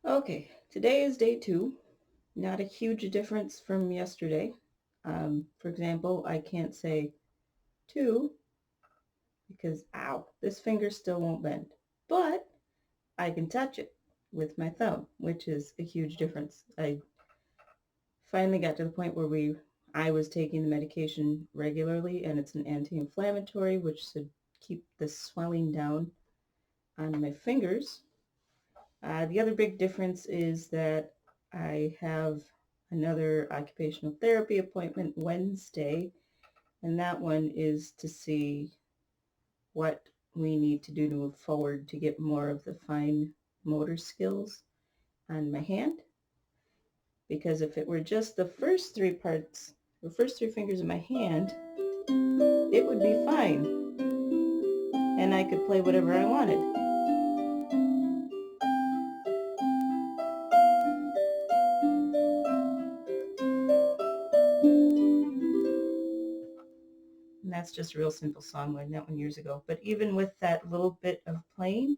Okay, today is day 2. Not a huge difference from yesterday. For example, I can't say 2 because, ow, this finger still won't bend. But I can touch it with my thumb, which is a huge difference. I finally got to the point where I was taking the medication regularly, and it's an anti-inflammatory, which should keep the swelling down on my fingers. The other big difference is that I have another occupational therapy appointment Wednesday, and that one is to see what we need to do to move forward to get more of the fine motor skills on my hand. Because if it were just the first 3 parts, the first 3 fingers of my hand, it would be fine, and I could play whatever I wanted. And that's just a real simple song. I learned that one years ago. But even with that little bit of playing,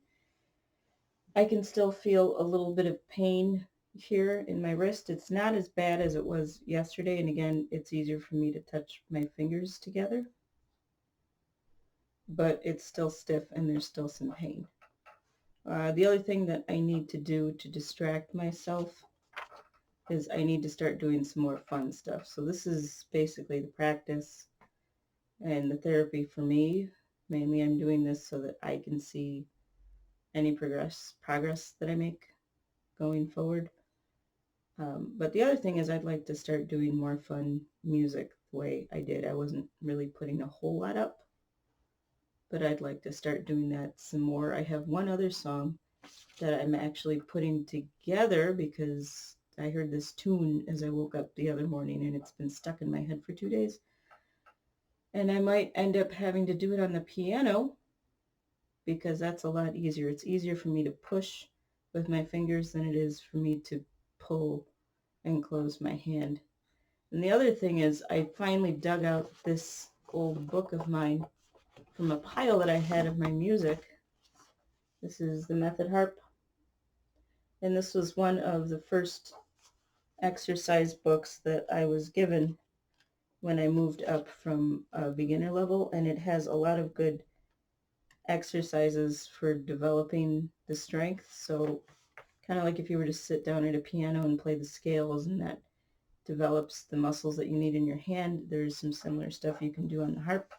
I can still feel a little bit of pain here in my wrist. It's not as bad as it was yesterday. And again, it's easier for me to touch my fingers together. But it's still stiff and there's still some pain. The other thing that I need to do to distract myself is I need to start doing some more fun stuff. So this is basically the practice and the therapy for me. Mainly I'm doing this so that I can see any progress that I make going forward. But the other thing is I'd like to start doing more fun music the way I did. I wasn't really putting a whole lot up, but I'd like to start doing that some more. I have one other song that I'm actually putting together because I heard this tune as I woke up the other morning and it's been stuck in my head for 2 days. And I might end up having to do it on the piano because that's a lot easier. It's easier for me to push with my fingers than it is for me to pull and close my hand. And the other thing is I finally dug out this old book of mine from a pile that I had of my music. This is the Method Harp. And this was one of the first exercise books that I was given when I moved up from a beginner level. And it has a lot of good exercises for developing the strength. So kind of like if you were to sit down at a piano and play the scales, and that develops the muscles that you need in your hand, there's some similar stuff you can do on the harp.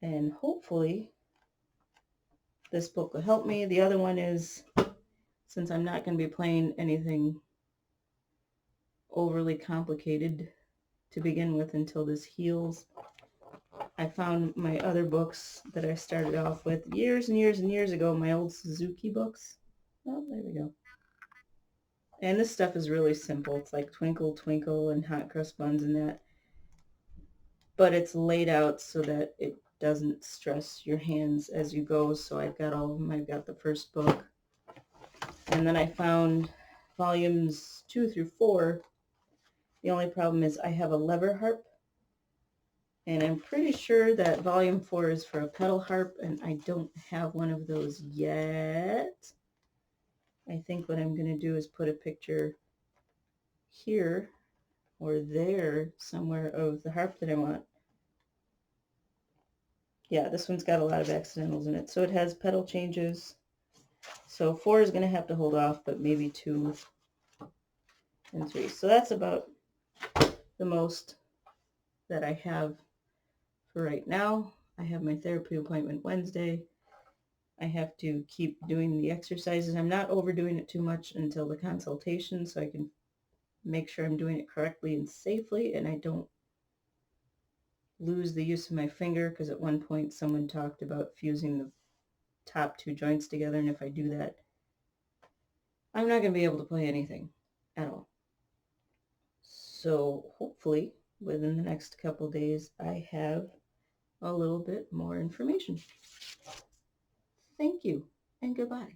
And hopefully this book will help me. The other one is, since I'm not going to be playing anything overly complicated to begin with until this heals, I found my other books that I started off with years and years and years ago, my old Suzuki books. Oh, there we go. And this stuff is really simple. It's like Twinkle Twinkle and Hot Cross Buns and that. But it's laid out so that it doesn't stress your hands as you go. So I've got all of them. I've got the first book. And then I found volumes 2 through 4. The only problem is I have a lever harp. And I'm pretty sure that volume 4 is for a pedal harp, and I don't have one of those yet. I think what I'm going to do is put a picture here or there somewhere of the harp that I want. Yeah, this one's got a lot of accidentals in it. So it has pedal changes. So 4 is going to have to hold off, but maybe 2 and 3. So that's about the most that I have for right now. I have my therapy appointment Wednesday. I have to keep doing the exercises. I'm not overdoing it too much until the consultation, so I can make sure I'm doing it correctly and safely, and I don't lose the use of my finger, because at one point someone talked about fusing the top 2 joints together, and if I do that, I'm not going to be able to play anything at all. So hopefully within the next couple days I have a little bit more information. Thank you and goodbye.